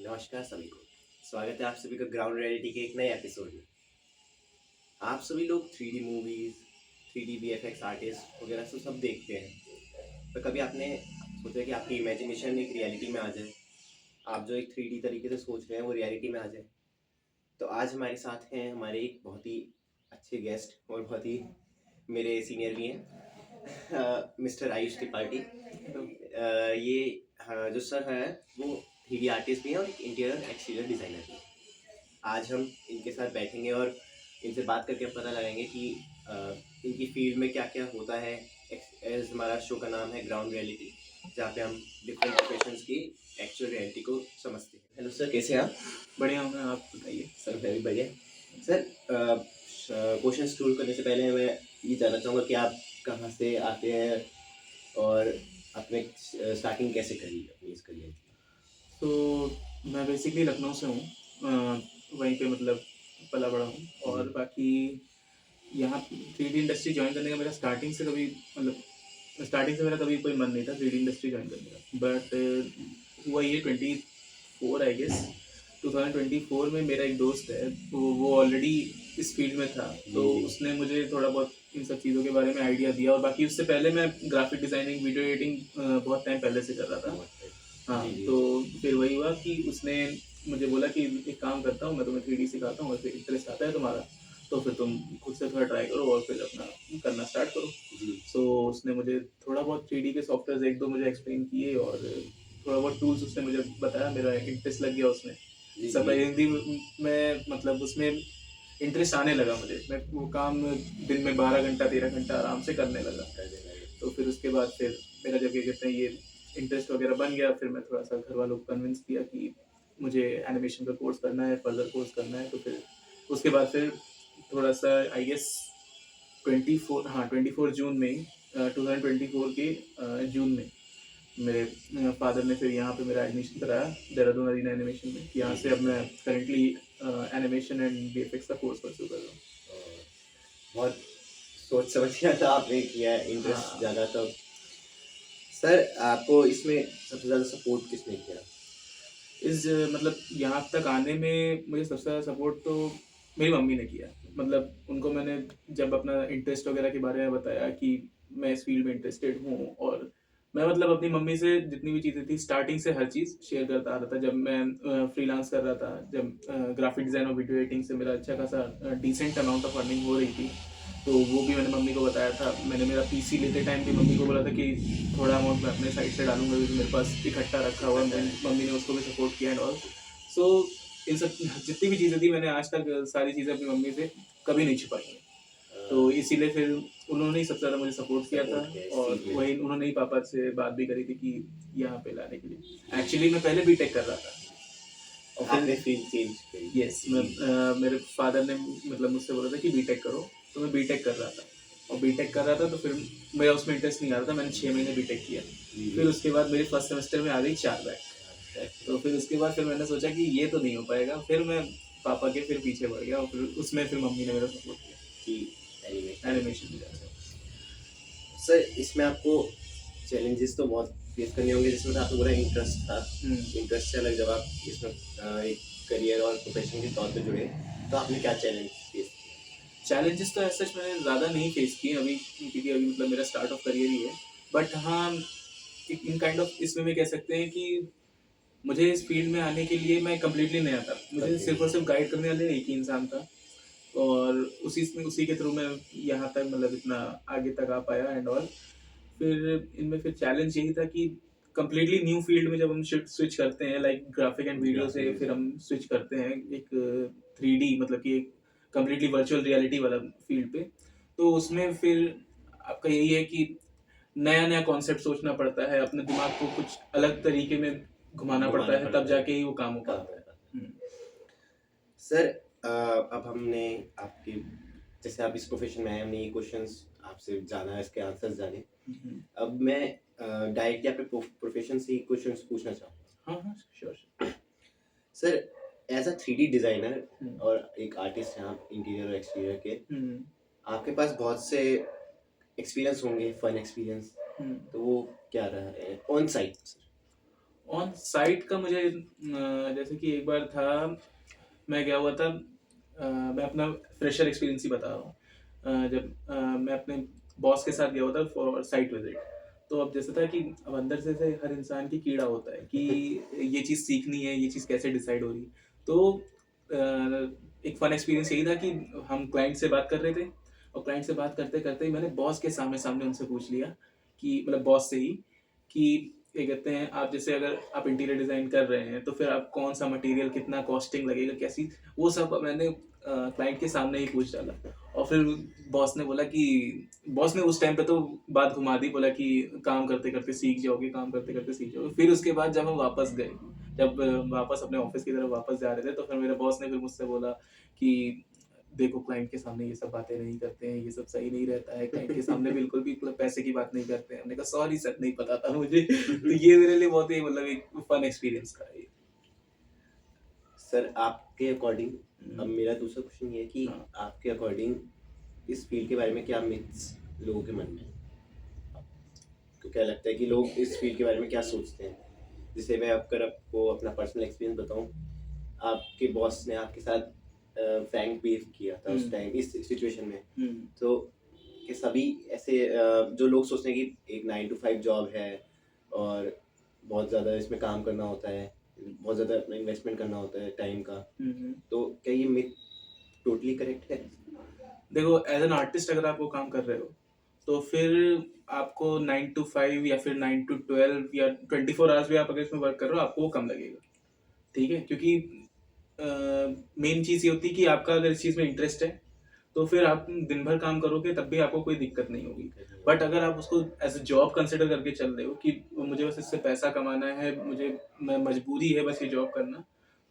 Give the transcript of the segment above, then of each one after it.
नमस्कार सभी को। स्वागत है आप सभी का ग्राउंड रियलिटी के एक नए एपिसोड में। आप सभी लोग 3D movies, 3D VFX artist वगैरह सब देखते हैं। तो कभी आपने सोचा कि आपकी इमेजिनेशन एक रियलिटी में आ जाए, आप जो एक 3D तरीके से सोच रहे हैं वो रियलिटी में आ जाए। तो आज हमारे साथ हैं हमारे एक बहुत ही अच्छे गेस्ट और बहुत ही मेरे सीनियर भी हैं मिस्टर आयुष त्रिपाठी। ये जो सर है वो 3D आर्टिस्ट भी हैं और एक इंटीरियर एक्सटीरियर डिज़ाइनर भी हैं। आज हम इनके साथ बैठेंगे और इनसे बात करके पता लगाएंगे कि इनकी फील्ड में क्या क्या होता है। एज हमारा शो का नाम है ग्राउंड रियलिटी, जहाँ पे हम डिफरेंट प्रोफेशंस की एक्चुअल रियलिटी को समझते हैं। हेलो सर, कैसे हैं आप? बढ़िया हूँ मैं, आप बताइए। सर मैं भी बढ़िया। सर क्वेश्चन शुरू करने से पहले मैं ये जानना चाहूँगा कि आप कहाँ से आते हैं और अपने स्टार्टिंग कैसे करी अपनी इस करियर की? तो मैं बेसिकली लखनऊ से हूँ, वहीं पे मतलब पला बड़ा हूँ। और बाकी यहाँ 3D इंडस्ट्री ज्वाइन करने का मेरा स्टार्टिंग से मेरा कभी कोई मन नहीं था 3D इंडस्ट्री ज्वाइन करने का। बट हुआ ये 24 आई गेस 2024 में मेरा एक दोस्त है, तो वो ऑलरेडी इस फील्ड में था, तो उसने मुझे थोड़ा बहुत इन सब चीज़ों के बारे में आइडिया दिया। और बाकी उससे पहले मैं ग्राफिक डिज़ाइनिंग, वीडियो एडिटिंग बहुत टाइम पहले से कर रहा था। हाँ, तो फिर वही हुआ कि उसने मुझे बोला कि एक काम करता हूँ, मैं तुम्हें 3D सिखाता हूँ, और फिर इंटरेस्ट आता है तुम्हारा तो फिर तुम खुद से थोड़ा ट्राई करो और फिर अपना करना स्टार्ट करो। सो उसने मुझे थोड़ा बहुत 3D के सॉफ्टवेयर एक दो मुझे एक्सप्लेन किए, और थोड़ा बहुत टूल्स उसने मुझे बताया। मेरा इंटरेस्ट लग गया उसमें। सरप्राइजिंगली मैं मतलब उसमें इंटरेस्ट आने लगा मुझे। मैं वो काम दिन में 12 घंटा 13 घंटा आराम से करने लगा। तो फिर उसके बाद फिर मेरा जब ये कहते हैं ये इंटरेस्ट वगैरह बन गया, फिर मैं थोड़ा सा घर वालों को कन्विंस किया कि मुझे एनिमेशन का कोर्स करना है, फर्दर कोर्स करना है। तो फिर उसके बाद फिर थोड़ा सा आई गेस 24 जून में 2024 के जून में मेरे फादर ने फिर यहाँ पे मेरा एडमिशन कराया देहरादून अरीना एनिमेशन में। यहाँ से अब मैं करेंटली एनिमेशन एंड VFX का कोर्स परस्यू कर रहा हूँ। बहुत सोच समझ के था आपने किया, इंटरेस्ट ज़्यादा। तो सर आपको इसमें सबसे ज़्यादा सपोर्ट किसने किया? इस मतलब यहाँ तक आने में मुझे सबसे ज़्यादा सपोर्ट तो मेरी मम्मी ने किया। मतलब उनको मैंने जब अपना इंटरेस्ट वगैरह के बारे में बताया कि मैं इस फील्ड में इंटरेस्टेड हूँ, और मैं मतलब अपनी मम्मी से जितनी भी चीज़ें थी स्टार्टिंग से हर चीज़ शेयर करता आ रहा था। जब मैं फ्रीलांस कर रहा था, जब ग्राफिक डिज़ाइन और वीडियो एडिटिंग से मेरा अच्छा खासा डिसेंट अमाउंट ऑफ अर्निंग हो रही थी, तो वो भी मैंने मम्मी को बताया था। मैंने मेरा PC लेते टाइम भी मम्मी को बोला था कि थोड़ा अमाउंट मैं अपने साइड से डालूंगा, क्योंकि मेरे पास इकट्ठा रखा हुआ है। मम्मी ने उसको भी सपोर्ट किया एंड ऑल। सो इन सब जितनी भी चीज़ें थी, मैंने आज तक सारी चीज़ें अपनी मम्मी से कभी नहीं छिपाई हैं। तो इसीलिए फिर उन्होंने ही सबसे ज़्यादा मुझे सपोर्ट किया था। और वही उन्होंने ही पापा से बात भी करी थी कि यहाँ पे लाने के लिए। एक्चुअली मैं पहले बीटेक कर रहा था और आपने फील्ड चेंज करी? यस, मेरे फादर ने मतलब मुझसे बोला था कि बीटेक करो, तो मैं बीटेक कर रहा था। और बीटेक कर रहा था तो फिर मेरा उसमें इंटरेस्ट नहीं आ रहा था। मैंने 6 महीने बीटेक किया। फिर उसके बाद मेरी फर्स्ट सेमेस्टर में आ गई 4 बैक। तो फिर उसके बाद फिर मैंने सोचा कि ये तो नहीं हो पाएगा। फिर मैं पापा के फिर पीछे बढ़ गया, और फिर उसमें फिर मम्मी ने मेरा सपोर्ट किया कि एनिमेशन में जाना। सर इसमें आपको चैलेंजेस तो बहुत फेस करने होंगे, जिसमें आपको पूरा इंटरेस्ट था। इंटरेस्ट से अलग जब आप इसमें एक करियर और प्रोफेशन के तौर पे जुड़े, तो आपने क्या चैलेंज फेस किया? चैलेंजेस तो ऐसा मैंने ज़्यादा नहीं फेस किए अभी, क्योंकि अभी मतलब मेरा स्टार्ट ऑफ करियर ही है। बट हाँ, इन काइंड ऑफ इसमें भी कह सकते हैं कि मुझे इस फील्ड में आने के लिए मैं कम्प्लीटली नया था। मुझे सिर्फ और सिर्फ गाइड करने वाले एक ही इंसान था, और उसी के थ्रू मैं यहाँ तक मतलब इतना आगे तक आ पाया एंड ऑल। फिर इनमें फिर चैलेंज यही था कि कम्प्लीटली न्यू फील्ड में जब हम स्विच करते हैं, लाइक ग्राफिक एंड वीडियो से फिर हम स्विच करते हैं एक 3D मतलब कि एक कम्प्लीटली वर्चुअल रियलिटी वाला फील्ड पे। तो उसमें फिर आपका यही है कि नया नया कॉन्सेप्ट सोचना पड़ता है, अपने दिमाग को कुछ अलग तरीके में घुमाना पड़ता है, तब जाके ही वो काम हो पाता है। सर अब हमने आपके जैसे आप इस प्रोफेशन में आए, हमने ये क्वेश्चंस आपसे जाना है, इसके आंसर्स जाने। अब मैं डायरेक्टली आपके प्रोफेशन से ही क्वेश्चंस पूछना चाहूँगा। हाँ हाँ, sure. Sir as a 3D designer और एक आर्टिस्ट हैं आप इंटीरियर और एक्सटीरियर के, आपके पास बहुत से एक्सपीरियंस होंगे, फन एक्सपीरियंस। तो वो क्या रहा है ऑन साइट? ऑन साइट का मुझे जैसे कि एक बार था, मैं गया हुआ था, मैं अपना फ्रेशर एक्सपीरियंस ही बता रहा हूँ। जब मैं अपने बॉस के साथ गया हुआ था फॉर साइट विजिट, तो अब जैसे था कि अब अंदर से हर इंसान की कीड़ा होता है कि ये चीज़ सीखनी है, ये चीज़ कैसे डिसाइड हो रही है। तो एक फन एक्सपीरियंस यही था कि हम क्लाइंट से बात कर रहे थे, और क्लाइंट से बात करते करते ही मैंने बॉस के सामने सामने उनसे पूछ लिया कि मतलब बॉस से ही कि ये कहते हैं, आप जैसे अगर आप इंटीरियर डिजाइन कर रहे हैं तो फिर आप कौन सा मटेरियल, कितना कॉस्टिंग लगेगा, कैसी, वो सब मैंने क्लाइंट के सामने ही पूछ डाला। और फिर बॉस ने बोला कि बॉस ने उस टाइम पे तो बात घुमा दी, बोला कि काम करते करते सीख जाओगे, काम करते करते सीख जाओगे। फिर उसके बाद जब हम वापस गए, जब वापस अपने ऑफिस की तरफ वापस जा रहे थे, तो फिर मेरे बॉस ने फिर मुझसे बोला कि देखो, क्लाइंट के सामने ये सब बातें नहीं करते हैं, ये सब सही नहीं रहता है, क्लाइंट के सामने बिल्कुल भी मतलब पैसे की बात नहीं करते हैं। हमने कहा सॉरी सर, नहीं पता था मुझे। तो ये मेरे लिए बहुत ही मतलब एक फन एक्सपीरियंस था ये। सर आपके अकॉर्डिंग, अब मेरा दूसरा क्वेश्चन ये है कि हाँ। आपके अकॉर्डिंग इस फील्ड के बारे में क्या मिथ्स लोगों के मन में है? आपको क्या लगता है कि लोग इस फील्ड के बारे में क्या सोचते हैं? जैसे मैं अगर आपको अपना पर्सनल एक्सपीरियंस बताऊं, आपके बॉस ने आपके साथ फ्रैंक बिहेव किया था उस टाइम इस सिचुएशन में, तो कि सभी ऐसे जो लोग सोचते हैं कि एक 9 to 5 जॉब है और बहुत ज़्यादा इसमें काम करना होता है, बहुत ज़्यादा अपना इन्वेस्टमेंट करना होता है टाइम का, तो क्या ये मिथ टोटली करेक्ट है? देखो, एज एन आर्टिस्ट अगर आप वो काम कर रहे हो, तो फिर आपको 9 to 5 या फिर 9 to 12 या 24 आवर्स भी आप अगर इसमें वर्क कर रहे हो, आपको वो कम लगेगा। ठीक है, क्योंकि मेन चीज़ ये होती है कि आपका अगर इस चीज़ में इंटरेस्ट है, तो फिर आप दिन भर काम करोगे तब भी आपको कोई दिक्कत नहीं होगी। बट अगर आप उसको एज अ जॉब कंसिडर करके चल रहे हो कि मुझे बस इससे पैसा कमाना है, मैं मजबूरी है बस ये जॉब करना,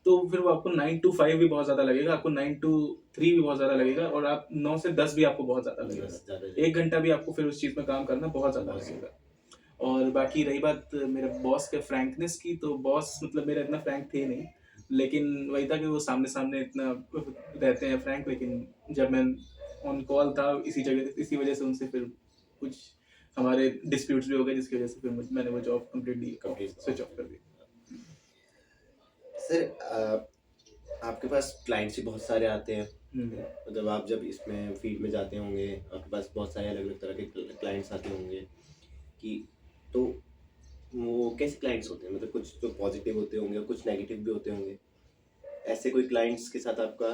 तो फिर वो आपको 9 to 5 भी बहुत ज़्यादा लगेगा, आपको 9 to 3 भी बहुत ज़्यादा लगेगा, और आप 9 से 10 भी आपको बहुत ज़्यादा लगेगा। 1 घंटा भी आपको फिर उस चीज़ में काम करना बहुत ज़्यादा लगेगा। और बाकी रही बात मेरे बॉस के फ्रैंकनेस की, तो बॉस मतलब मेरा इतना फ्रैंक थे नहीं, लेकिन वही था कि वो सामने सामने इतना रहते हैं फ्रैंक, लेकिन जब मैं ऑन कॉल था इसी वजह से उनसे फिर कुछ हमारे डिस्प्यूट्स भी हो गए, जिसकी वजह से फिर मैंने वो जॉब कंप्लीटली स्विच ऑफ कर दी। सर आपके पास क्लाइंट्स भी बहुत सारे आते हैं, मतलब आप जब इसमें फील्ड में जाते होंगे आपके पास बहुत सारे अलग अलग तरह के क्लाइंट्स आते होंगे कि, तो वो कैसे क्लाइंट्स होते हैं? मतलब कुछ तो पॉजिटिव होते होंगे और कुछ नेगेटिव भी होते होंगे, ऐसे कोई क्लाइंट्स के साथ आपका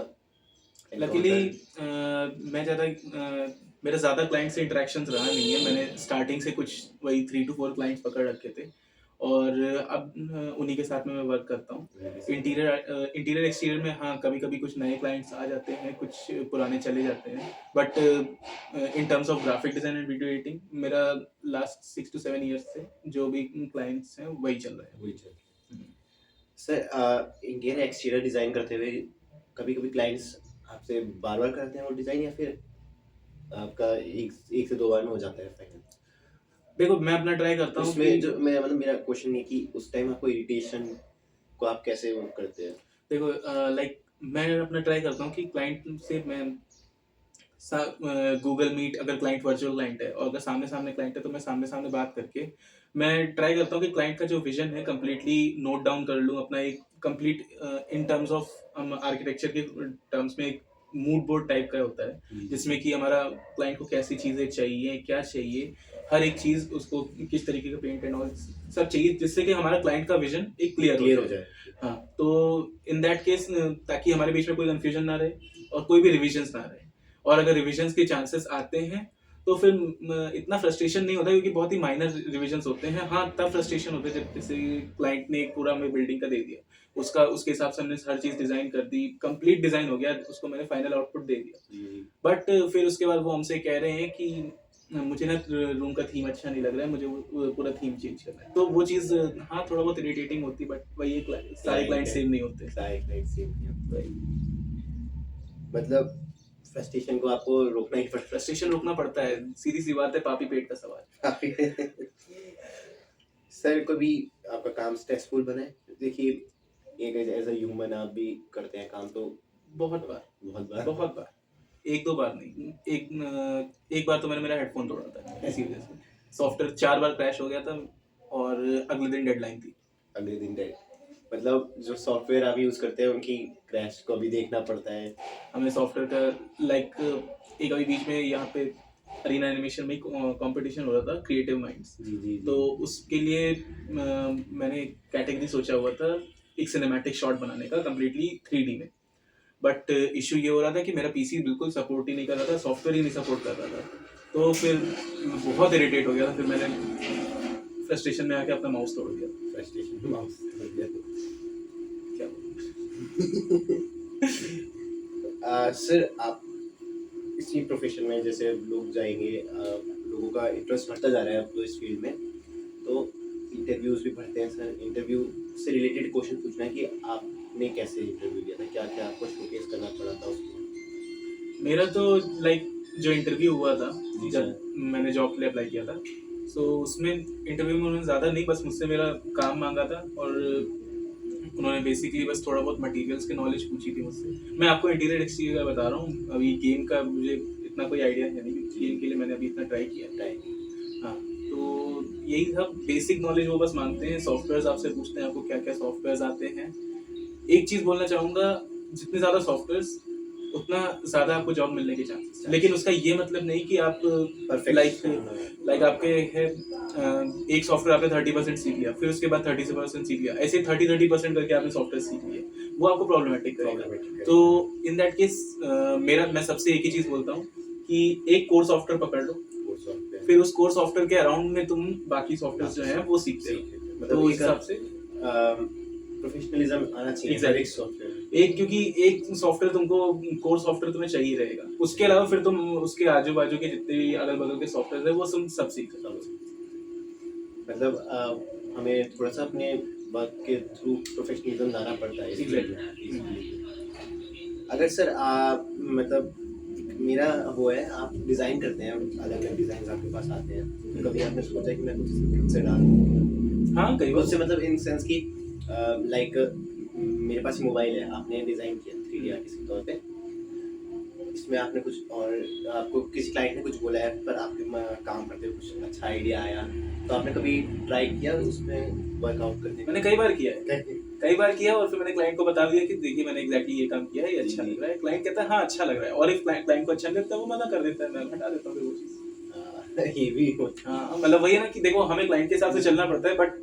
लकीली encounter? मैं ज़्यादा मेरा ज़्यादा क्लाइंट से इंटरेक्शंस रहा नहीं है। मैंने स्टार्टिंग से कुछ वही 3 to 4 क्लाइंट्स पकड़ रखे थे, और अब उन्हीं के साथ में मैं वर्क करता हूँ। इंटीरियर एक्सटीरियर में हाँ, कभी कभी कुछ नए क्लाइंट्स आ जाते हैं, कुछ पुराने चले जाते हैं, but in terms of graphic design and video editing मेरा लास्ट 6 to 7 ईयर्स से जो भी क्लाइंट्स हैं वही चल रहे हैं। वही चल सर, इंटीरियर एक्सटीरियर डिज़ाइन करते हुए कभी कभी क्लाइंट्स आपसे बार बार करते हैं वो डिज़ाइन, या फिर आपका एक से दो बार में हो जाता है फाइनल? देखो, मैं अपना ट्राई करता हूँ उसमें कि जो मैं मतलब मेरा क्वेश्चन ये कि उस टाइम आपको इरिटेशन को आप कैसे वो करते हैं? देखो, लाइक मैं अपना ट्राई करता हूँ कि क्लाइंट से मैं गूगल मीट, अगर क्लाइंट वर्चुअल क्लाइंट है और अगर सामने सामने क्लाइंट है, तो मैं सामने सामने बात करके मैं ट्राई करता हूँ कि क्लाइंट का जो विजन है कंप्लीटली नोट डाउन कर लूँ, अपना एक complete in terms of architecture के टर्म्स में एक मूड बोर्ड टाइप का होता है, जिसमें कि हमारा क्लाइंट को कैसी चीज़ें चाहिए, क्या चाहिए, हर एक चीज़ उसको किस तरीके का पेंट एंड ऑल सब चाहिए, जिससे कि हमारा क्लाइंट का विजन एक क्लियर हो जाए। हाँ, तो इन दैट केस ताकि हमारे बीच में कोई कंफ्यूजन ना रहे और कोई भी रिविजन्स ना रहे, और अगर रिविजन्स के चांसेस आते हैं तो फिर इतना फ्रस्ट्रेशन नहीं होता, क्योंकि बहुत ही माइनर रिविजन्स होते हैं। हाँ, तब फ्रस्ट्रेशन होता है जब जैसे क्लाइंट ने एक पूरा हमें बिल्डिंग का दे दिया, उसके हिसाब से हमने हर चीज़ डिज़ाइन कर दी, कंप्लीट डिज़ाइन हो गया, उसको मैंने फाइनल आउटपुट दे दिया, बट फिर उसके बाद वो हमसे कह रहे हैं कि मुझे ना रूम का थीम अच्छा नहीं लग रहा है, मुझे वो पूरा थीम चेंज करना है। तो वो चीज़ हाँ, थोड़ा बहुत इरिटेटिंग होती है, बट वही एक सारे क्लाइंट सेम नहीं होते। सारे क्लाइंट सेम नहीं होते। वही। मतलब फ्रस्ट्रेशन को आपको रोकना ही पड़ता फ्रस्ट्रेशन रोकना पड़ता है, सीधी सी बात है, पापी पेट का सवाल। है। सर कभी आपका काम स्ट्रेसफुल बना है? देखिए, एक एज अ ह्यूमन आप भी करते हैं काम, तो बहुत बार, बहुत बार बहुत बार, 1-2 बार नहीं, एक बार तो मैंने मेरा हेडफोन तोड़ा था इसी वजह से। सॉफ्टवेयर 4 बार क्रैश हो गया था, और अगले दिन डेडलाइन थी। अगले दिन डेड। मतलब जो सॉफ्टवेयर आप यूज़ करते हैं उनकी क्रैश को भी देखना पड़ता है। हमें सॉफ्टवेयर का एक अभी बीच में यहाँ पे अरीना एनिमेशन में कंपटीशन हो रहा था, क्रिएटिव माइंड्स। जी, जी, जी। तो उसके लिए मैंने कैटेगरी सोचा हुआ था एक सिनेमैटिक शॉट बनाने का कंप्लीटली 3D में। बट इशू ये हो रहा था कि मेरा पीसी बिल्कुल सपोर्ट ही नहीं कर रहा था, सॉफ्टवेयर ही नहीं सपोर्ट कर रहा था। तो फिर बहुत इरिटेट हो गया था, फिर मैंने फ्रस्ट्रेशन में आके अपना माउस तोड़ दिया। फ्रस्ट्रेशन में माउस तोड़ दिया। क्या सर आप इसी प्रोफेशन में जैसे लोग जाएंगे, लोगों का इंटरेस्ट बढ़ता जा रहा है अब तो इस फील्ड में, तो इंटरव्यूज़ भी बढ़ते हैं सर। इंटरव्यू से रिलेटेड क्वेश्चन पूछना है कि आपने कैसे इंटरव्यू दिया था, क्या क्या आपको शोकेस करना पड़ा था उसमें? मेरा तो जो इंटरव्यू हुआ था जी जब सर। मैंने जॉब के लिए अप्लाई किया था, सो उसमें इंटरव्यू में उन्होंने ज़्यादा नहीं, बस मुझसे मेरा काम मांगा था और उन्होंने बेसिकली बस थोड़ा बहुत मटेरियल्स की नॉलेज पूछी थी मुझसे। मैं आपको इंटीरियर एक्सटीरियर का बता रहा हूँ, अभी गेम का मुझे इतना कोई आइडिया है नहीं, क्योंकि गेम के लिए मैंने अभी इतना ट्राई किया है। हाँ, तो यही सब बेसिक नॉलेज वो बस मांगते हैं। सॉफ्टवेयर आपसे पूछते हैं आपको क्या क्या सॉफ्टवेयर आते हैं। एक चीज़ बोलना चाहूँगा, जितने ज़्यादा सॉफ्टवेयर उतना ज़्यादा आपको जॉब मिलने के चांसेस, लेकिन उसका ये मतलब नहीं कि आप लाइक आपके है एक सॉफ्टवेयर आपने 30% सीख लिया, फिर उसके बाद 30% सीख लिया, ऐसे 30% करके आपने सॉफ्टवेयर सीख लिया, वो आपको प्रॉब्लमेटिक करेगा। तो इन दैट केस मैं सबसे एक ही चीज़ बोलता हूँ कि एक कोर सॉफ्टवेयर पकड़ लो, फिर उस कोर सॉफ्टवेयर के अराउंड में तुम बाकी सॉफ्टवेयर जो हैं वो सीखते हो। तो उस हिसाब से प्रोफेशनलिज्म आना चाहिए। Exactly. एक सॉफ्टवेयर क्योंकि एक सॉफ्टवेयर तुमको, कोर सॉफ्टवेयर तुम्हें चाहिए रहेगा, उसके अलावा फिर तुम उसके आजू बाजू के जितने भी अगल बगल के सॉफ्टवेयर है वो तुम सब सीख सकते हो। मतलब हमें थोड़ा सा अपने वर्क के थ्रू प्रोफेशनलिज्म लाना पड़ता है इस फील्ड में। अगर सर आप मतलब मेरा वो है, आप डिज़ाइन करते हैं, अलग अलग डिज़ाइन आपके पास आते हैं, तो कभी आपने सोचा कि मैं कुछ खुद से डालूं? हाँ, कई खुद से बार मतलब इन सेंस कि लाइक मेरे पास मोबाइल है, आपने डिज़ाइन किया 3D आर्टिस्ट के तौर पे, इसमें आपने कुछ और आपको किसी क्लाइंट ने कुछ बोला है, पर आपके काम करते हुए कुछ अच्छा आइडिया आया, तो आपने कभी ट्राई किया उसमें वर्कआउट करने का? मैंने कई बार किया है, कई बार किया, और फिर मैंने क्लाइंट को बता दिया कि देखिए मैंने एग्जैक्टली ये काम किया है, ये अच्छा लग रहा है। क्लाइंट कहता है हाँ अच्छा लग रहा है, और इफ क्लाइंट को अच्छा नहीं लगता है वो मना कर देता है, मैं हटा देता हूँ फिर वो चीज़। ये भी होता हाँ, मतलब वही है ना कि देखो हमें क्लाइंट के हिसाब से चलना पड़ता है, बट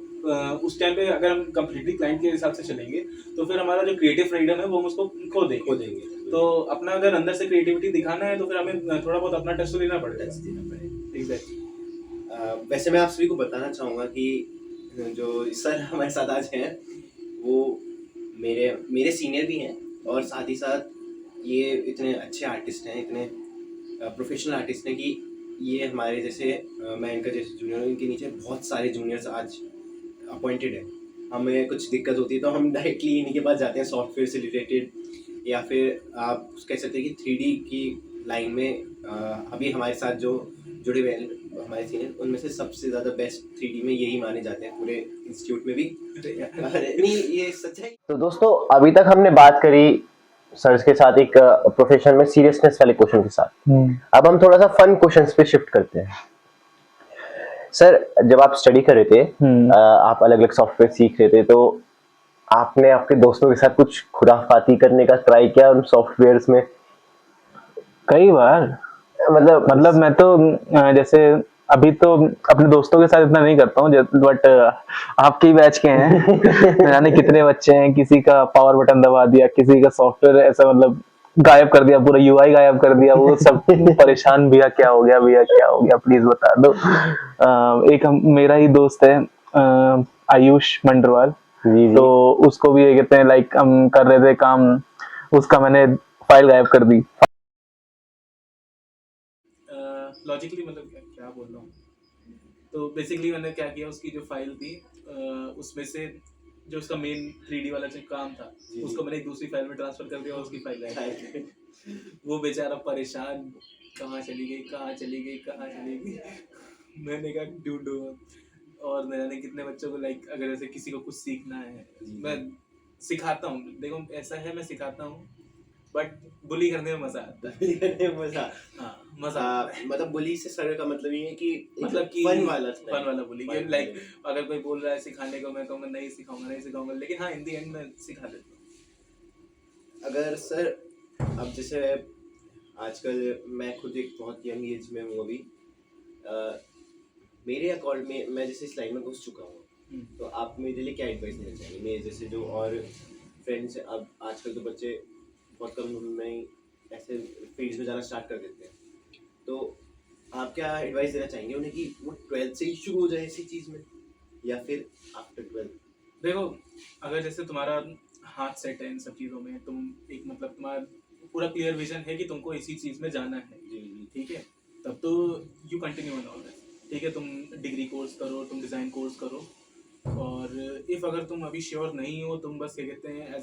उस टाइम पे अगर हम कंप्लीटली क्लाइंट के हिसाब से चलेंगे तो फिर हमारा जो क्रिएटिव फ्रीडम है वो हम उसको खो देंगे। तो अपना अगर अंदर से क्रिएटिविटी दिखाना है तो फिर हमें थोड़ा बहुत अपना टच तो देना पड़ेगा। एग्जैक्टली। वैसे मैं आप सभी को बताना चाहूँगा कि जो सर हमारे साथ आज हैं वो मेरे सीनियर भी हैं, और साथ ही साथ ये इतने अच्छे आर्टिस्ट हैं, इतने प्रोफेशनल आर्टिस्ट हैं कि ये हमारे जैसे मैं इनका जैसे जूनियर हूँ, इनके नीचे बहुत सारे जूनियर्स आज अपॉइंटेड हैं। हमें कुछ दिक्कत होती है तो हम डायरेक्टली इन्हीं के पास जाते हैं सॉफ्टवेयर से रिलेटेड, या फिर आप कह सकते हैं कि 3D की लाइन में अभी हमारे साथ जो जुड़े हुए हैं हमारे सीनियर, उनमें से सबसे ज़्यादा बेस्ट 3D में यही माने जाते हैं पूरे इंस्टीट्यूट में भी। नहीं, ये सच है। तो दोस्तों अभी तक हमने बात करी सर के साथ एक प्रोफेशन में सीरियसनेस वाले क्वेश्चन के साथ। अब हम थोड़ा सा फन क्वेश्चंस पे शिफ्ट करते हैं। सर जब आप स्टडी कर रहे थे, आप अलग अलग सॉफ्टवेयर सीख रहे थे, तो आपने आपके दोस्तों के साथ कुछ खुराफाती करने का ट्राई किया उन सॉफ्टवेयर्स में? कई बार मतलब मैं तो जैसे अभी तो अपने दोस्तों के साथ इतना नहीं करता हूँ, बट आपके बैच के हैं न जाने कितने बच्चे हैं, किसी का पावर बटन दबा दिया, किसी का सॉफ्टवेयर ऐसा मतलब गायब कर दिया, पूरा यूआई गायब कर दिया, वो सब परेशान, भैया क्या हो गया प्लीज बता दो। एक मेरा ही दोस्त है आयुष मंडरवाल, तो उसको भी कहते हैं लाइक हम कर रहे थे काम, उसका मैंने फाइल गायब कर दी। लॉजिकली मतलब क्या बोल रहा हूँ, तो बेसिकली मैंने क्या किया, उसकी जो फाइल थी उसमें से जो उसका मेन 3D वाला जो काम था उसको मैंने एक दूसरी फाइल में ट्रांसफर कर दिया और उसकी फाइल गायब। वो बेचारा परेशान, कहाँ चली गई मैंने कहा ढूंढो, और मैंने कितने बच्चों को लाइक अगर जैसे किसी को कुछ सीखना है मैं सिखाता हूँ, देखो ऐसा है मैं सिखाता हूँ बट बुली करने में मजा आता है। मजा। हाँ, मजा आता है। मतलब बुली से सर का मतलब ये है कि मतलब कि फन वाला फन वाला बोली Fun लाइक वाला। अगर कोई बोल रहा है सिखाने को, मैं कहूँगा नहीं सिखाऊंगा, लेकिन हाँ इन दी एंड मैं सिखा देता हूँ। अगर सर अब जैसे आजकल मैं खुद एक बहुत यंग एज में हूँ अभी, मेरे अकॉर्ड में मैं जैसे इस लाइन में घुस चुका हूँ, तो आप मेरे लिए क्या एडवाइस देना चाहेंगे? मेरे जैसे जो और फ्रेंड्स, अब आजकल तो बच्चे बहुत कम उम्र में ही ऐसे फील्ड्स में जाना स्टार्ट कर देते हैं, तो आप क्या एडवाइस देना चाहेंगे उन्हें कि वो 12th से ही शुरू हो जाए इसी चीज़ में, या फिर आफ्टर 12th? देखो, अगर जैसे तुम्हारा हाथ सेट है इन सब चीज़ों में, तुम एक मतलब तुम्हारा पूरा क्लियर विजन है कि तुमको इसी चीज़ में जाना है, जी जी ठीक है, तब तो you continue on all that, ठीक है, तुम डिग्री कोर्स करो, तुम डिज़ाइन कोर्स करो, और इफ़ अगर तुम अभी श्योर नहीं हो, तुम बस क्या कहते हैं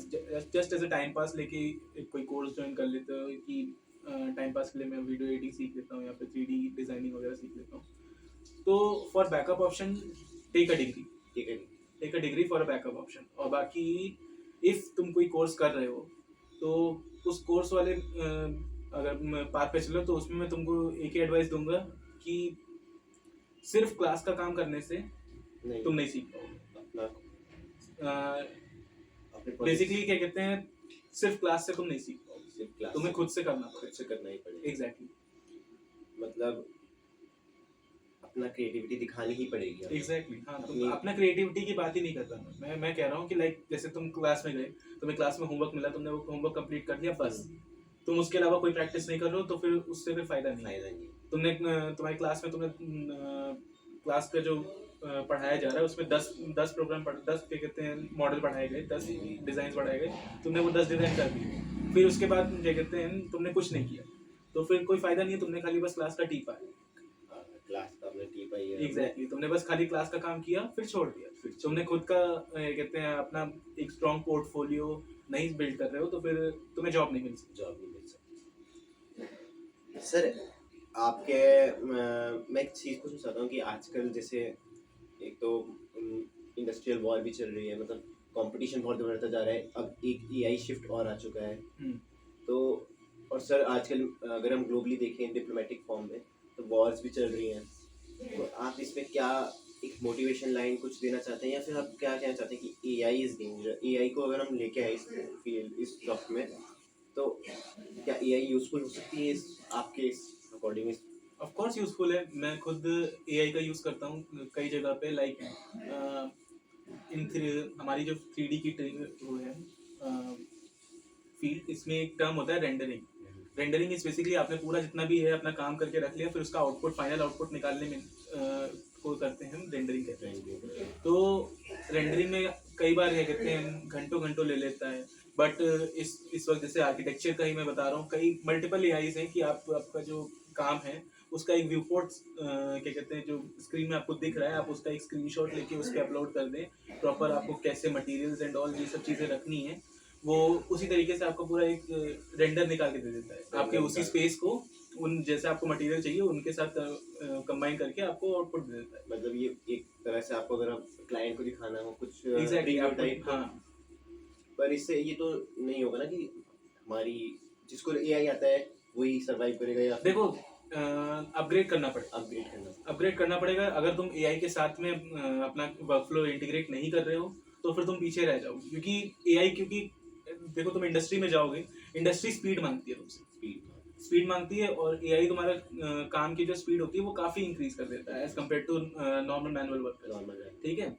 just as a time pass लेके एक कोई कोर्स ज्वाइन कर लेते हो कि टाइम पास के लिए मैं वीडियो एडिटिंग सीख लेता हूँ या फिर 3D डिज़ाइनिंग वगैरह सीख लेता हूँ, तो for backup option take a degree, ठीक है। Take a degree for a backup option. और बाकी इफ़ तुम कोई कोर्स कर रहे हो तो उस कोर्स वाले अगर पाथ पे चलो, तो उसमें मैं तुमको एक ही एडवाइस दूंगा कि सिर्फ क्लास का काम करने से नहीं, तुम नहीं सीख पाओगे। अपना अपने बेसिकली क्या कहते हैं, सिर्फ क्लास से तुम नहीं सीख पाओगे, सिर्फ क्लास तुम्हें खुद से करना खुद पड़ेगा। से करना ही पड़ेगा। एग्जैक्टली मतलब अपना क्रिएटिविटी दिखानी ही पड़ेगी हमें। एग्जैक्टली हाँ, तुम अपनी- अपना क्रिएटिविटी की बात ही नहीं कर रहा मैं कह रहा हूँ कि लाइक जैसे तुम क्लास में गए, तुम्हें क्लास में होमवर्क मिला, तुमने वो होमवर्क कंप्लीट कर लिया, बस तुम उसके अलावा कोई प्रैक्टिस नहीं कर रहे हो, तो फिर उससे फिर फायदा नहीं है। फायदा नहीं। तुमने तुम्हारी क्लास में तुमने क्लास का जो पढ़ाया जा रहा है उसमें 10 प्रोग्राम 10 क्या कहते हैं मॉडल पढ़ाए गए, 10 डिज़ाइन पढ़ाए गए, तुमने वो 10 डिज़ाइन कर दिए, फिर उसके बाद क्या कहते हैं तुमने कुछ नहीं किया, तो फिर कोई फायदा नहीं है, तुमने खाली बस क्लास का टीपा है। क्लास का अपने टीपा ही है। एग्जैक्टली तुमने बस खाली क्लास का काम किया फिर छोड़ दिया, फिर तुमने खुद का कहते हैं अपना एक स्ट्रॉन्ग पोर्टफोलियो नहीं बिल्ड कर रहे हो, तो फिर तुम्हें जॉब नहीं मिल सकती। जॉब नहीं मिल सकती। सर आपके मैं एक चीज़ पूछना चाहता हूँ कि आजकल जैसे एक तो इंडस्ट्रियल वॉर भी चल रही है, मतलब कंपटीशन बहुत बढ़ता जा रहा है, अब एक एआई शिफ्ट और आ चुका है, तो और सर आजकल अगर हम ग्लोबली देखें डिप्लोमेटिक फॉर्म में, तो वॉर्स भी चल रही हैं, तो आप इसमें क्या एक मोटिवेशन लाइन कुछ देना चाहते हैं, या फिर आप क्या कहना चाहते हैं कि एआई इज़ डेंजर? एआई को अगर हम लेके आए इस फील्ड इस जॉब में, तो क्या एआई यूजफुल हो सकती है इस आपके अकॉर्डिंग? ऑफ कोर्स यूजफुल है, मैं खुद एआई का यूज़ करता हूँ कई जगह पे, लाइक हमारी जो 3D की वो है फील्ड, इसमें एक टर्म होता है रेंडरिंग। रेंडरिंग इज बेसिकली आपने पूरा जितना भी है अपना काम करके रख लिया, फिर उसका आउटपुट फाइनल आउटपुट निकालने में को करते हैं हम रेंडरिंग कहते हैं। तो रेंडरिंग में कई बार क्या कहते हैं घंटों घंटों ले लेता है, बट इस वक्त जैसे आर्किटेक्चर का ही मैं बता रहा हूँ, कई मल्टीपल एआईज हैं कि आपका जो काम है उसका एक व्यू पोर्ट क्या कहते हैं जो स्क्रीन में आपको दिख रहा है, आप उसका एक स्क्रीनशॉट लेके उस पर अपलोड कर दें, प्रॉपर आपको कैसे मटेरियल्स एंड ऑल ये सब चीज़ें रखनी है, वो उसी तरीके से आपको पूरा एक रेंडर निकाल के दे देता है, आपके उसी स्पेस को उन जैसे आपको मटेरियल चाहिए उनके साथ कंबाइन करके आपको आउटपुट दे देता है। मतलब ये एक तरह से आपको अगर क्लाइंट को दिखाना हो कुछ एग्जैक्टली video type, हाँ, पर इससे ये तो नहीं होगा ना कि हमारी जिसको एआई आता है वही सरवाइव करेगा, या देखो अपग्रेड करना पड़ेगा, अपग्रेड करना पड़ेगा। अगर तुम एआई के साथ में अपना वर्कफ्लो इंटीग्रेट नहीं कर रहे हो तो फिर तुम पीछे रह जाओगे, क्योंकि देखो तुम इंडस्ट्री में जाओगे, इंडस्ट्री स्पीड मांगती है तुमसे, स्पीड मांगती है, और एआई तुम्हारा काम की जो स्पीड होती है वो काफ़ी इंक्रीज कर देता है as compare to normal manual work. ठीक है,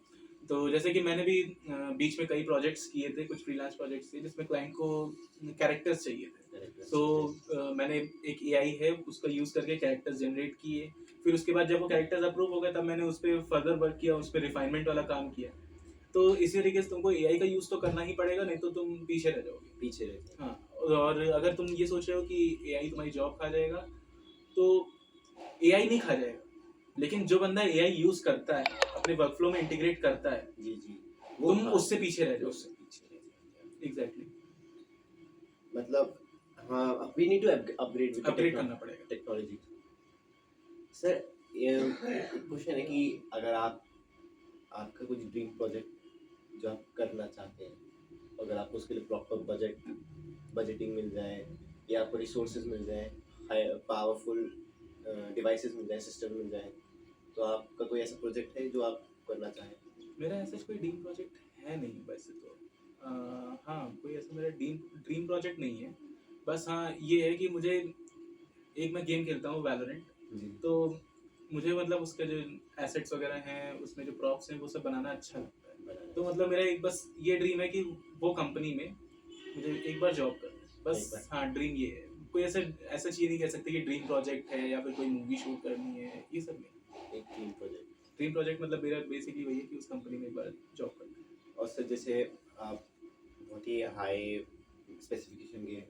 तो जैसे कि मैंने भी बीच में कई प्रोजेक्ट्स किए थे, कुछ फ्रीलांस प्रोजेक्ट्स थे जिसमें क्लाइंट को कैरेक्टर्स चाहिए थे, तो मैंने एक एआई है उसका यूज़ करके कैरेक्टर्स जनरेट किए, फिर उसके बाद जब वो कैरेक्टर्स अप्रूव हो गए तब मैंने उस पर फर्दर वर्क किया, उस पर रिफाइनमेंट वाला काम किया। तो इसी तरीके से तुमको एआई का यूज़ तो करना ही पड़ेगा, नहीं तो तुम पीछे रह जाओगे। हाँ, और अगर तुम ये सोच रहे हो कि एआई तुम्हारी जॉब खा जाएगा, तो एआई नहीं खा जाएगा, लेकिन जो बंदा एआई यूज़ करता है अपने वर्कफ्लो में इंटीग्रेट करता है, जी जी, तुम उससे पीछे रह जाओ, एग्जैक्टली मतलब हाँ, वी नीड टू अपग्रेड करना पड़ेगा टेक्नोलॉजी। सर एक क्वेश्चन है कि अगर आपका कुछ ड्रीम प्रोजेक्ट जो आप करना चाहते हैं, अगर आपको उसके लिए प्रॉपर बजटिंग मिल जाए, या आपको रिसोर्सेज मिल जाए, पावरफुल डिवाइसेस मिल जाए, सिस्टम मिल जाए, तो आपका कोई ऐसा प्रोजेक्ट है जो आप करना चाहें? मेरा ऐसा कोई ड्रीम प्रोजेक्ट है नहीं वैसे तो। हाँ, कोई ऐसा मेरा ड्रीम ड्रीम प्रोजेक्ट नहीं है। बस हाँ, ये है कि मुझे एक मैं गेम खेलता हूँ वैलोरेंट, जी। तो मुझे मतलब उसके जो एसेट्स वगैरह हैं, उसमें जो प्रॉप्स हैं, वो सब बनाना अच्छा लगता है। तो मतलब मेरा एक बस ये ड्रीम है कि वो कंपनी में मुझे एक बार जॉब करना है। एक बस बार। हाँ, ड्रीम ये है। कोई ऐसा ऐसा चीज़ नहीं कह सकते कि ड्रीम प्रोजेक्ट है या फिर कोई मूवी शूट करनी है, ये सब नहीं। एक टीम प्रोजेक्ट। ड्रीम प्रोजेक्ट मतलब मेरा बेसिकली वही है कि उस कंपनी में एक बार जॉब करना है। और सर जैसे आप बहुत ही हाई स्पेसिफिकेशन के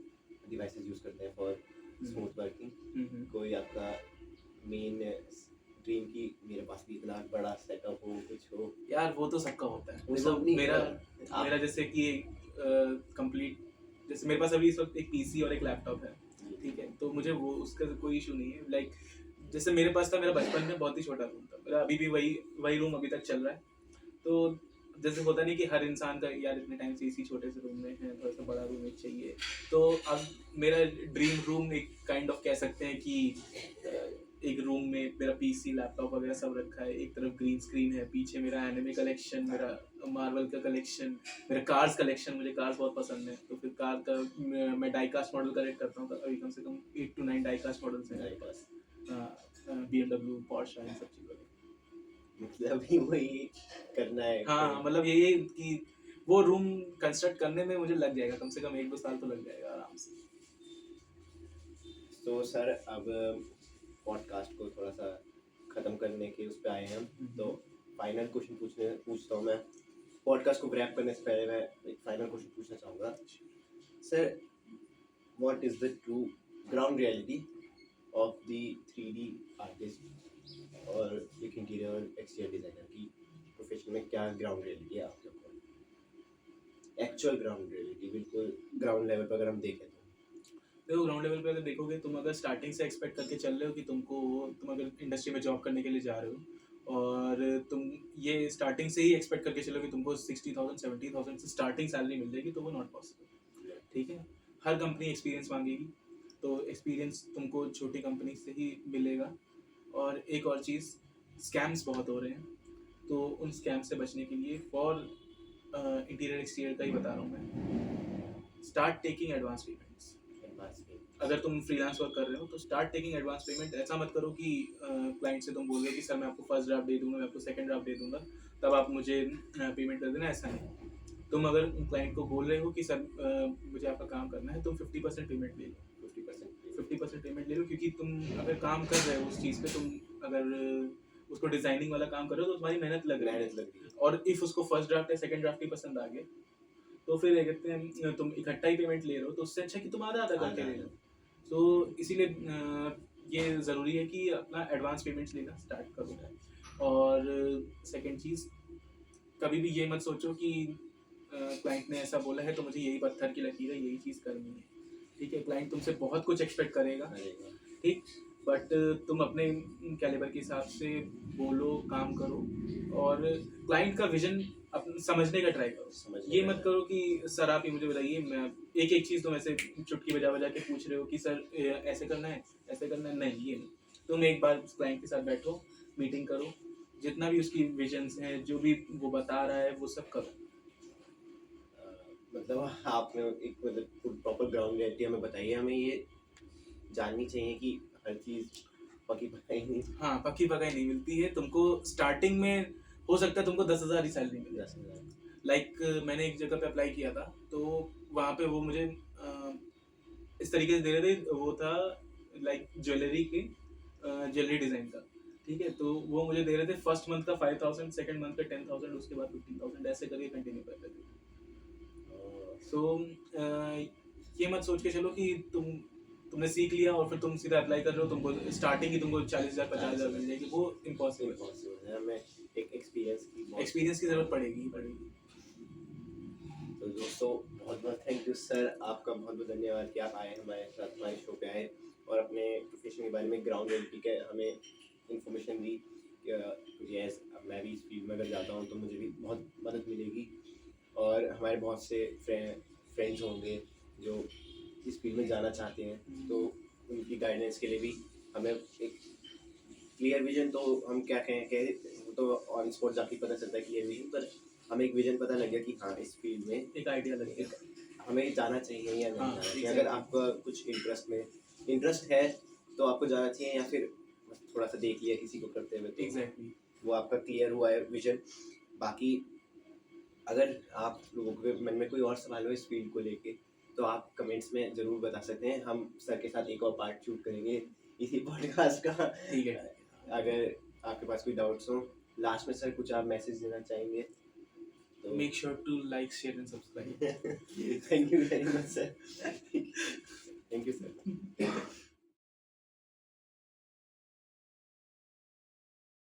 डिवाइसेस यूज़ करते हैं फॉर स्मूथ वर्किंग, कोई आपका मेन ड्रीम की मेरे पास भी इतना बड़ा सेटअप हो, कुछ हो? यार वो तो सबका होता है। वो देखो सब नहीं मेरा आप- मेरा जैसे कि कंप्लीट, जैसे मेरे पास अभी इस वक्त एक पीसी और एक लैपटॉप है, ठीक है, तो मुझे वो उसका कोई इशू नहीं है। लाइक जैसे मेरे पास था, मेरा बचपन में बहुत ही छोटा रूम था, मेरा अभी भी वही रूम अभी तक चल रहा है। तो जैसे होता नहीं कि हर इंसान का यार इतने टाइम से इसी छोटे से रूम में है, थोड़ा सा बड़ा रूम एक चाहिए। तो अब मेरा ड्रीम रूम एक काइंड ऑफ कह सकते हैं कि एक रूम में मेरा पीसी लैपटॉप वगैरह सब रखा है, एक तरफ ग्रीन स्क्रीन है, पीछे मेरा एनिमे कलेक्शन, मेरा मार्वल का कलेक्शन, मेरा कार्स कलेक्शन, मुझे कार्स बहुत पसंद है, तो फिर कार का मैं डाई कास्ट मॉडल कलेक्ट करता हूँ। अभी कम से कम 8 to 9 डाई कास्ट मॉडल्स हैं मेरे पास, BMW, पोर्शा, इन सब चीज़ों के। मतलब अभी वही करना है? हाँ, मतलब यही है कि वो रूम कंस्ट्रक्ट करने में मुझे लग जाएगा कम से कम 1-2 साल तो लग जाएगा आराम से। तो सर अब पॉडकास्ट को थोड़ा सा ख़त्म करने के उस पर आए हैं हम, तो फाइनल क्वेश्चन पूछता हूँ मैं। पॉडकास्ट को रैप करने से पहले मैं एक फाइनल क्वेश्चन पूछना चाहूँगा sir, what is the true ground reality of the 3D artist और एक इंटीरियर एक्सटीरियर डिज़ाइनर की प्रोफेशन में? क्या ग्राउंड रियलिटी है आप लोग को? एक्चुअल ग्राउंड रियलिटी, बिल्कुल ग्राउंड लेवल पर अगर हम देखें तो। देखो ग्राउंड लेवल पे अगर देखोगे, तुम अगर स्टार्टिंग से एक्सपेक्ट करके चल रहे हो कि तुम अगर इंडस्ट्री में जॉब करने के लिए जा रहे हो, और तुम ये स्टार्टिंग से ही एक्सपेक्ट करके चलो कि तुमको 60,000 70,000 से स्टार्टिंग सैलरी मिल जाएगी, तो वो नॉट पॉसिबल। ठीक है, हर कंपनी एक्सपीरियंस मांगेगी, तो एक्सपीरियंस तुमको छोटी कंपनी से ही मिलेगा। और एक और चीज़, स्कैम्स बहुत हो रहे हैं, तो उन स्कैम से बचने के लिए फॉर इंटीरियर एक्सटीरियर का ही बता रहा हूँ मैं, स्टार्ट टेकिंग एडवांस पेमेंट्स। अगर तुम फ्रीलांस वर्क कर रहे हो तो स्टार्ट टेकिंग एडवांस पेमेंट। ऐसा मत करो कि क्लाइंट से तुम बोल रहे हो कि सर मैं आपको फर्स्ट ड्राफ्ट दे दूंगा, मैं आपको सेकंड ड्राफ्ट दे दूंगा, तब आप मुझे पेमेंट कर देना। ऐसा नहीं, तुम अगर क्लाइंट को बोल रहे हो कि सर मुझे आपका काम करना है, तुम 50% पेमेंट ले लो। 50% पेमेंट ले लो, क्योंकि तुम अगर काम कर रहे हो उस चीज़ पे, तुम अगर उसको डिज़ाइनिंग वाला काम कर रहे हो तो तुम्हारी मेहनत लग रही है। और इफ़ उसको फर्स्ट ड्राफ्ट या सेकंड ड्राफ्ट ही पसंद आ गए, तो फिर क्या कहते हैं, तुम इकट्ठा ही पेमेंट ले रहे हो, तो उससे अच्छा कि तुम आधा आधा करके ले लो। तो इसीलिए ये ज़रूरी है कि अपना एडवांस पेमेंट्स लेना स्टार्ट करो। और सेकंड चीज़, कभी भी ये मत सोचो कि क्लाइंट ने ऐसा बोला है तो मुझे यही पत्थर की लकीर है, यही चीज़ करनी है। ठीक है, क्लाइंट तुमसे बहुत कुछ एक्सपेक्ट करेगा, ठीक, बट तुम अपने कैलिबर के हिसाब से बोलो, काम करो, और क्लाइंट का विजन समझने का ट्राई करो। ये मत करो कि सर आप ही मुझे बताइए, मैं एक एक चीज़ तुम ऐसे चुटकी बजा बजा के पूछ रहे हो कि सर ऐसे करना है, ऐसे करना है। नहीं, ये नहीं। तुम एक बार क्लाइंट के साथ बैठो, मीटिंग करो, जितना भी उसकी विजन्स हैं, जो भी वो बता रहा है, वो सब करो। मतलब आपने एक मतलब प्रॉपर ग्राउंड रियलिटी हमें बताई है। हमें ये जाननी चाहिए कि हर चीज़ पकी पकाई नहीं। हाँ, पक्की पकाई नहीं मिलती है। तुमको स्टार्टिंग में हो सकता है तुमको 10,000 ही सैलरी मिले। 10,000। लाइक मैंने एक जगह पे अप्लाई किया था, तो वहाँ पे वो मुझे इस तरीके से दे रहे थे। वो था लाइक ज्वेलरी के ज्वेलरी डिज़ाइन का, ठीक है, तो वो मुझे दे रहे थे फर्स्ट मंथ का 5,000, सेकंड मंथ का 10,000, उसके बाद 15,000, ऐसे करके कंटिन्यू करते थे। सो ये मत सोच के चलो कि तुमने सीख लिया और फिर तुम सीधा अप्लाई कर रहे हो, तुमको स्टार्टिंग ही तुमको 40,000 50,000 मिल जाएगी, वो इम्पॉसिबल है। हमें एक एक्सपीरियंस की ज़रूरत पड़ेगी ही पड़ेगी। तो दोस्तों बहुत बहुत थैंक यू सर, आपका बहुत बहुत धन्यवाद कि आप आए हमारे साथ, हमारे शो पे आए और अपने प्रोफेशन के बारे में ग्राउंड रियलिटी के हमें इंफॉर्मेशन दी। यस, मैं भी इस फील्ड में अगर जाता हूँ तो मुझे भी बहुत मदद मिलेगी, और हमारे बहुत से फ्रेंड्स होंगे जो इस फील्ड में जाना चाहते हैं, तो उनकी गाइडेंस के लिए भी हमें एक क्लियर विजन तो हम क्या कहें कि वो तो ऑन स्पॉट जाके पता चलता है क्लियर विजन, पर हमें एक विजन पता लग गया कि हाँ इस फील्ड में एक आइडिया लग गया। हमें जाना चाहिए या नहीं हाँ, जाना चाहिए। exactly. अगर आपका कुछ इंटरेस्ट है तो आपको जाना चाहिए, या फिर थोड़ा सा देख लिया किसी को करते हुए तो एग्जैक्टली। वो आपका क्लियर हुआ है विजन। बाकी अगर आप लोगों के मन में कोई और सवाल हो इस फील्ड को लेके तो आप कमेंट्स में ज़रूर बता सकते हैं। हम सर के साथ एक और पार्ट शूट करेंगे इसी पॉडकास्ट का। ठीक है। अगर आपके पास कोई डाउट्स हो, लास्ट में सर कुछ आप मैसेज देना चाहेंगे तो make sure to like, share and subscribe. Thank you very much sir. Thank you sir.